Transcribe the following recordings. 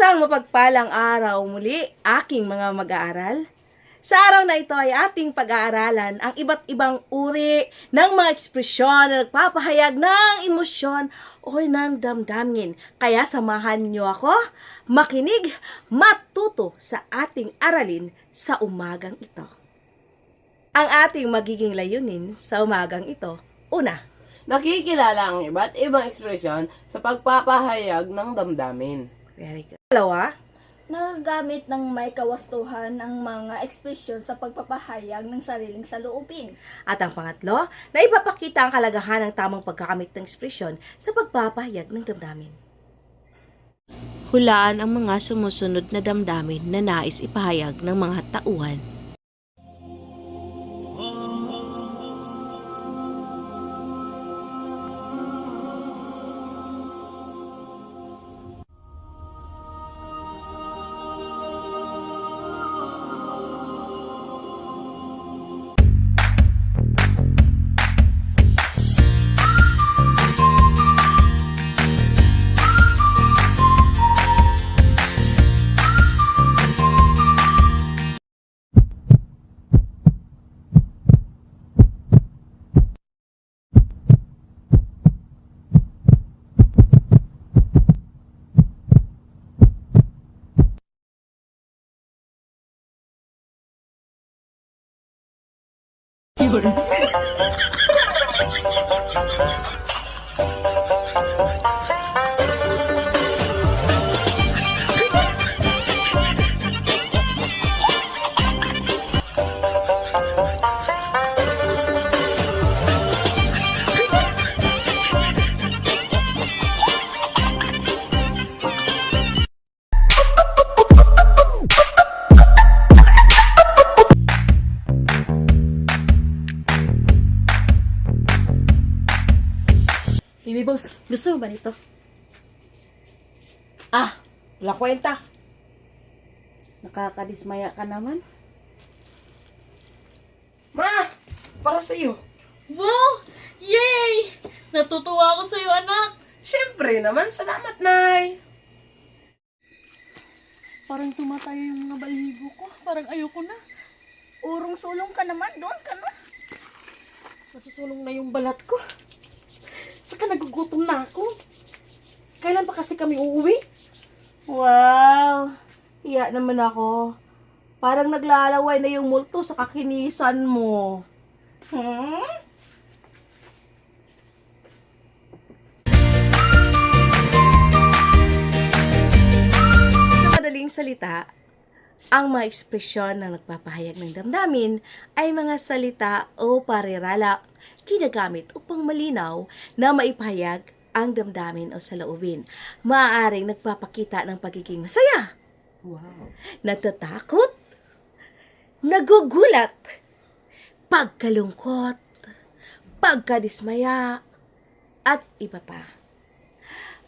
Isang mapagpalang araw muli, aking mga mag-aaral. Sa araw na ito ay ating pag-aaralan ang iba't ibang uri ng mga ekspresyon na nagpapahayag ng emosyon o ng damdamin. Kaya samahan niyo ako makinig, matuto sa ating aralin sa umagang ito. Ang ating magiging layunin sa umagang ito, una, Nakikilala ang iba't ibang ekspresyon sa pagpapahayag ng damdamin. very good. Dalawa, Nagagamit ng may kawastuhan ng mga ekspresyon sa pagpapahayag ng sariling saloobin. at ang pangatlo, na ipapakita ang kalagahan ng tamang pagkakamit ng ekspresyon sa pagpapahayag ng damdamin. Hulaan ang mga sumusunod na damdamin na nais ipahayag ng mga tauhan. Bibi boss, gusto mo ba nito? Ah, wala kwenta. Nakakadismaya ka naman. Ma, para sa iyo. Wow! Yay! Natutuwa ako sa'yo, anak. Siyempre naman, salamat, Nay. Parang tumatayo yung mga balahibo ko. Parang ayoko na. Urong-sulong ka naman, doon ka na. Nasusulong na yung balat ko. Tsaka nagugutom na ako. Kailan pa kasi kami uuwi? Wow, iya naman ako. Parang naglalaway na yung multo sa kakinisan mo. Sa madaling salita, ang mga ekspresyon na nagpapahayag ng damdamin ay mga salita o parirala ginagamit upang malinaw na maipahayag ang damdamin o saloobin. Maaaring nagpapakita ng pagiging masaya, natatakot, nagugulat, pagkalungkot, pagkadismaya, at iba pa.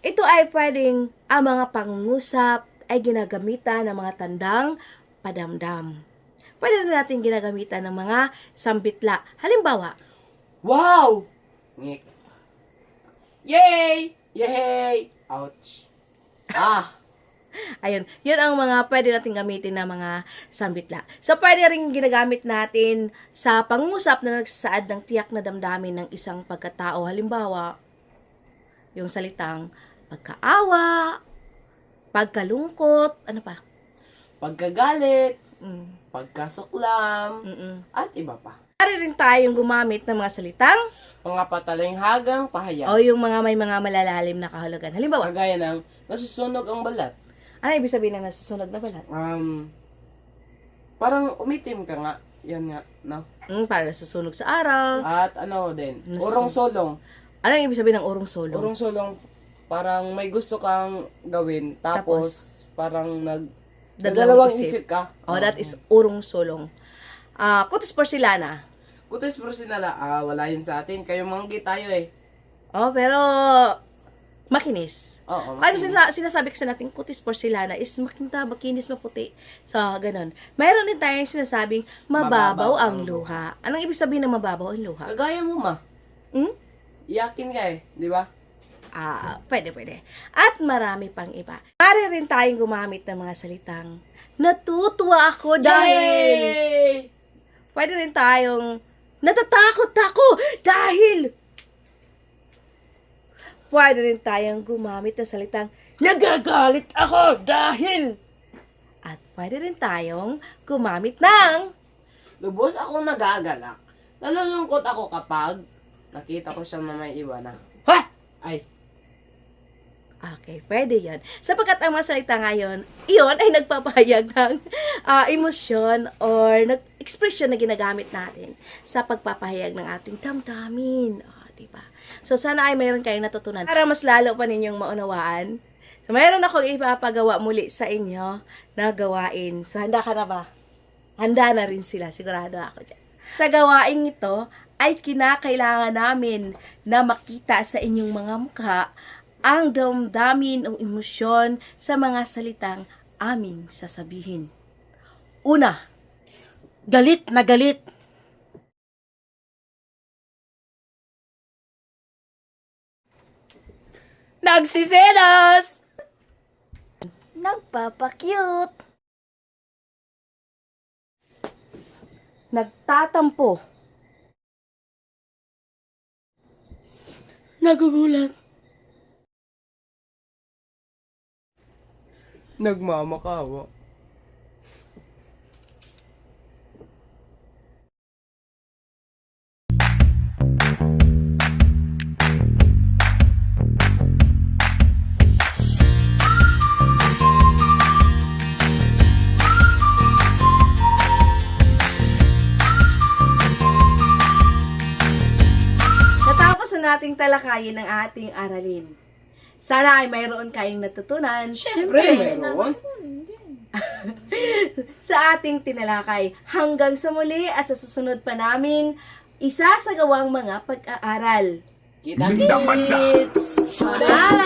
Ito ay pwedeng ang mga pangungusap ay ginagamitan ng mga tandang padamdam. Pwede na natin ginagamitan ng mga sambitla. Halimbawa, Wow! Ngik. Yay! Yay! Ouch! Ah! ayun, yun ang mga pwede natin gamitin na mga sambitla. So, pwede rin ginagamit natin sa pangungusap na nagsasaad ng tiyak na damdamin ng isang pagkatao. Halimbawa, yung salitang pagkaawa, pagkalungkot, ano pa? Pagkagalit, Mm, pagkasuklam, mm-mm. at iba pa. Pwede rin tayong gumamit ng mga salitang Mga patalinghagang pahayag. o yung mga may mga malalalim na kahulugan. Halimbawa, Kagaya ng nasusunog ang balat. ano ibig sabihin ng nasusunog na balat? Parang umitim ka nga. Yan nga, no? Para nasusunog sa araw. At ano din, Nasusunog. urong solong. Ano yung ibig sabihin ng urong solo? Urong solong, parang may gusto kang gawin, tapos parang nagdalawang isip ka. Oh, that is urong solong. Kutis porcelana. Kutis porcelana, wala yun sa atin. Kayo manggi tayo eh. Oh, pero makinis. Oo. Ano sinasabi kasi natin kutis porcelana is makinta, makinis, maputi. So, ganun. Mayroon din tayong sinasabing mababaw ang luha. Anong ibig sabihin ng mababaw ang luha? Kagaya mo ma. Hmm? Iyakin ka eh, di ba? Pwede. At marami pang iba. Pare rin tayong gumamit ng mga salitang natutuwa ako dahil. Pwede rin tayong natatakot ako dahil. Pwede rin tayong gumamit ng salitang nagagalit ako dahil. At pwede rin tayong gumamit ng Lubos ako nagagalak. Nalulungkot ako kapag nakita ko siya na may iba na. ha! Ay, Okay, pwede yon. Sapagkat ang mga salita ngayon, iyon ay nagpapahayag ng emosyon or expression na ginagamit natin sa pagpapahayag ng ating damdamin. Diba? So, sana ay mayroon kayong natutunan. Para mas lalo pa ninyong maunawaan, so, mayroon akong ipapagawa muli sa inyo na gawain. So, handa ka na ba? Handa na rin sila, sigurado ako dyan. Sa gawain ito, ay kinakailangan namin na makita sa inyong mga mukha ang damdamin o emosyon sa mga salitang aming sasabihin. Una, Galit na galit. nagsiselos! Nagpapakyut. nagtatampo, Nagugulat. Nagmamakawa. natapos na nating talakayin ang ating aralin. Sana ay mayroon kayong natutunan Siyempre, meron. sa ating tinalakay. Hanggang sa muli at sa susunod pa naming isasagawang mga pag-aaral. Kita-kits! Paalam!